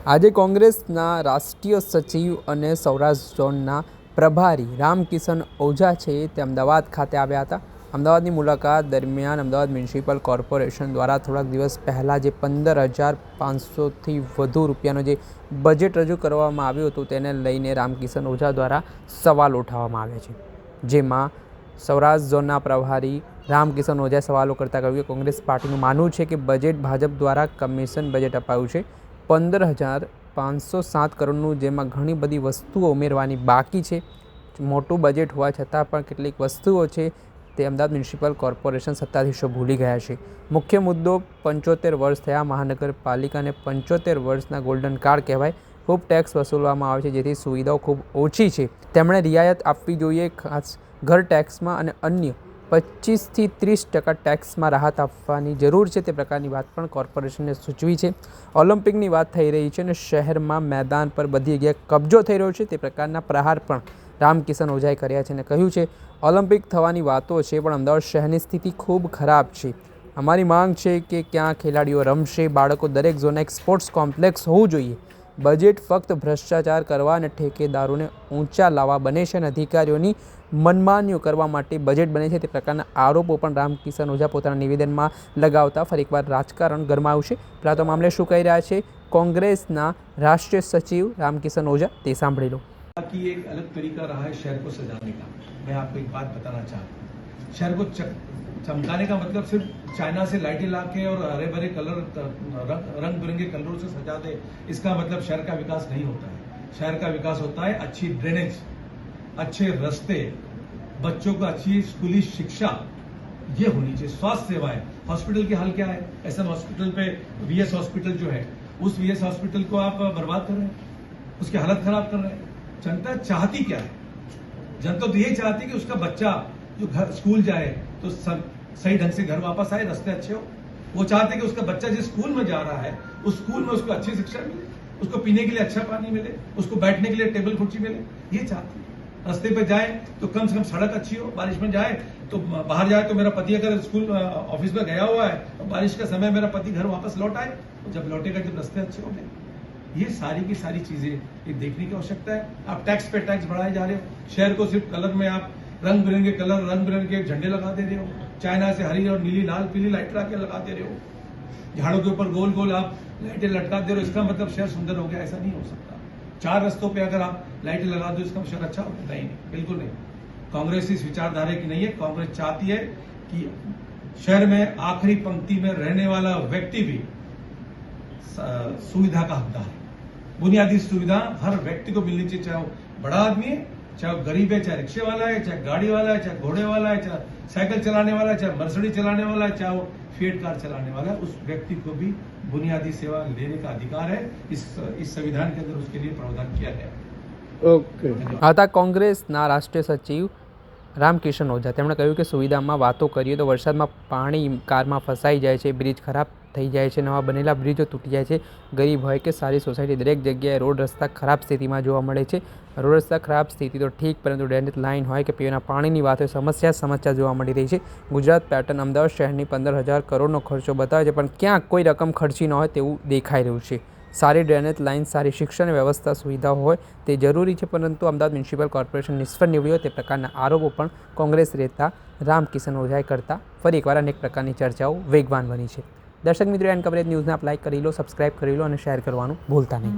આજે કોંગ્રેસના રાષ્ટ્રીય સચિવ અને સૌરાષ્ટ્ર ઝોનના પ્રભારી રામકિશન ઓઝા છે તે અમદાવાદ ખાતે આવ્યા હતા। અમદાવાદની મુલાકાત દરમિયાન અમદાવાદ મ્યુનિસિપલ કોર્પોરેશન દ્વારા થોડાક દિવસ પહેલાં જે 15,500થી વધુ રૂપિયાનો જે બજેટ રજૂ કરવામાં આવ્યું હતું તેને લઈને રામકિશન ઓઝા દ્વારા સવાલ ઉઠાવવામાં આવ્યા છે, જેમાં સૌરાષ્ટ્ર ઝોનના પ્રભારી રામકિશન ઓઝાએ સવાલો કરતાં કહ્યું કે કોંગ્રેસ પાર્ટીનું માનવું છે કે બજેટ ભાજપ દ્વારા કમિશન બજેટ અપાયું છે 15,507 કરોડનું, જેમાં ઘણી બધી વસ્તુઓ ઉમેરવાની બાકી છે। મોટું બજેટ હોવા છતાં પણ કેટલીક વસ્તુઓ છે તે અમદાવાદ મ્યુનિસિપલ કોર્પોરેશન સત્તાધીશો ભૂલી ગયા છે। મુખ્ય મુદ્દો 75 વર્ષ થયા મહાનગરપાલિકાને 75 વર્ષના ગોલ્ડન કાર્ડ કહેવાય। ખૂબ ટેક્સ વસૂલવામાં આવે છે જેથી સુવિધાઓ ખૂબ ઓછી છે। તેમણે રિયાયત આપવી જોઈએ, ખાસ ઘર ટેક્સમાં અને અન્ય 25થી 30% ટેક્સમાં રાહત આપવાની જરૂર છે, તે પ્રકારની વાત પણ કોર્પોરેશને સૂચવી છે। ઓલિમ્પિકની વાત થઈ રહી છે અને શહેરમાં મેદાન પર બધી જગ્યાએ કબજો થઈ રહ્યો છે, તે પ્રકારના પ્રહાર પણ રામકિશન ઓઝાએ કર્યા છે અને કહ્યું છે ઓલિમ્પિક થવાની વાતો છે પણ અમદાવાદ શહેરની સ્થિતિ ખૂબ ખરાબ છે। અમારી માંગ છે કે ક્યાં ખેલાડીઓ રમશે, બાળકો દરેક ઝોનના એક સ્પોર્ટ્સ કોમ્પ્લેક્સ હોવું જોઈએ। બજેટ ફક્ત ભ્રષ્ટાચાર કરવા અને ઠેકેદારોને ઊંચા લાવવા બને છે અને અધિકારીઓની મનમાનીઓ કરવા માટે બજેટ બને છે, તે પ્રકારના આરોપો પણ રામકિશન ઓઝા પોતાના નિવેદનમાં લગાવતા ફરી એકવાર રાજકારણ ગરમાયું છે। પહેલાં તો મામલે શું કહી રહ્યા છે કોંગ્રેસના રાષ્ટ્રીય સચિવ રાमकिशन ओझा, તે સાંભળી लो। कि एक अलग तरीका रहा है शहर को सजाने का। मैं आपको एक बात बताना चाहता हूँ, शहर को चमकाने का मतलब सिर्फ चाइना से लाइटें ला के और हरे भरे कलर रंग बिरंगे कलरों से सजा दे, इसका मतलब शहर का विकास नहीं होता है। शहर का विकास होता है अच्छी ड्रेनेज, अच्छे रास्ते, बच्चों को अच्छी स्कूली शिक्षा ये होनी चाहिए। स्वास्थ्य सेवाएं, हॉस्पिटल की हाल क्या है? एसएम हॉस्पिटल पे वीएस हॉस्पिटल जो है, उस वीएस हॉस्पिटल को आप बर्बाद कर रहे हैं, उसकी हालत खराब कर रहे हैं। जनता चाहती क्या है? जनता तो ये चाहती है कि उसका बच्चा जो घर स्कूल जाए तो सही ढंग से घर वापस आए, रास्ते अच्छे हो। वो चाहते हैं कि उसका बच्चा जिस स्कूल में जा रहा है उस स्कूल में उसको अच्छी शिक्षा मिले, उसको पीने के लिए अच्छा पानी मिले, उसको बैठने के लिए टेबल कुर्सी मिले, ये चाहती है। रास्ते पे जाए तो कम से कम सड़क अच्छी हो, बारिश में जाए तो बाहर जाए तो मेरा पति अगर स्कूल ऑफिस में गया हुआ है तो बारिश का समय मेरा पति घर वापस लौट आए, तो जब लौटेगा जब रास्ते अच्छे हो गए। ये सारी की सारी चीजें ये देखने की आवश्यकता है। आप टैक्स पे टैक्स बढ़ाए जा रहे हो, शहर को सिर्फ कलर में आप रंग बिरंगे कलर, रंग बिरंगे झंडे लगा दे रहे हो, चाइना से हरी और नीली लाल पीली लाइट लगा लगा दे रहे हो, झाड़ों के ऊपर गोल गोल आप लाइटें लटका दे रहे हो, इसका मतलब शहर सुंदर हो गया, ऐसा नहीं हो सकता। 4 रस्तों पे अगर आप लाइटें लगा दो इसका शहर अच्छा होगा? नहीं, बिल्कुल नहीं। कांग्रेस इस विचारधारा की नहीं है। कांग्रेस चाहती है कि शहर में आखिरी पंक्ति में रहने वाला व्यक्ति भी सुविधा का हकदार है। बुनियादी सुविधा हर व्यक्ति को मिलनी चाहिए, चाहे वो बड़ा आदमी है, चाहे वो गरीब है, चाहे रिक्शे वाला है, चाहे गाड़ी वाला है, चाहे घोड़े वाला है, चाहे साइकिल चलाने वाला है, चाहे मर्सिडीज चलाने वाला है, चाहे वो फिएट कार चलाने वाला है, उस व्यक्ति को भी बुनियादी सेवा लेने का अधिकार है। इस संविधान के अंदर उसके लिए प्रावधान किया गया है। ओके। आता કોંગ્રેસના રાષ્ટ્રીય સચિવ રામકિશન ઓઝા, તેમણે કહ્યું કે સુવિધામાં વાતો કરીએ તો વરસાદમાં પાણી કારમાં ફસાઈ જાય છે, બ્રિજ ખરાબ થઈ જાય છે, નવા બનેલા બ્રિજો તૂટી જાય છે, ગરીબ હોય કે સારી સોસાયટી દરેક જગ્યાએ રોડ રસ્તા ખરાબ સ્થિતિમાં જોવા મળે છે। રોડ રસ્તા ખરાબ સ્થિતિ તો ઠીક, પરંતુ ડ્રેનેજ લાઇન હોય કે પીવાના પાણીની વાત હોય, સમસ્યા જોવા મળી રહી છે। ગુજરાત પેટર્ન અમદાવાદ શહેરની 15,000 કરોડનો ખર્ચો બતાવે છે પણ ક્યાંક કોઈ રકમ ખર્ચી ન હોય તેવું દેખાઈ રહ્યું છે। સારી ડ્રેનેજ લાઇન, સારી શિક્ષણ વ્યવસ્થા સુવિધાઓ હોય તે જરૂરી છે, પરંતુ અમદાવાદ મ્યુનિસિપલ કોર્પોરેશન નિષ્ફળ નીવડ્યું તે પ્રકારના આરોપો પણ કોંગ્રેસ નેતા રામકિશન ઓઝાએ કરતા ફરી એકવાર અનેક પ્રકારની ચર્ચાઓ વેગવાન બની છે। દર્શક મિત્રો, એન કવરેજ ન્યૂઝને આપ લાઇક કરી લો, સબસ્ક્રાઇબ કરી લો અને શેર કરવાનું ભૂલતા નહીં।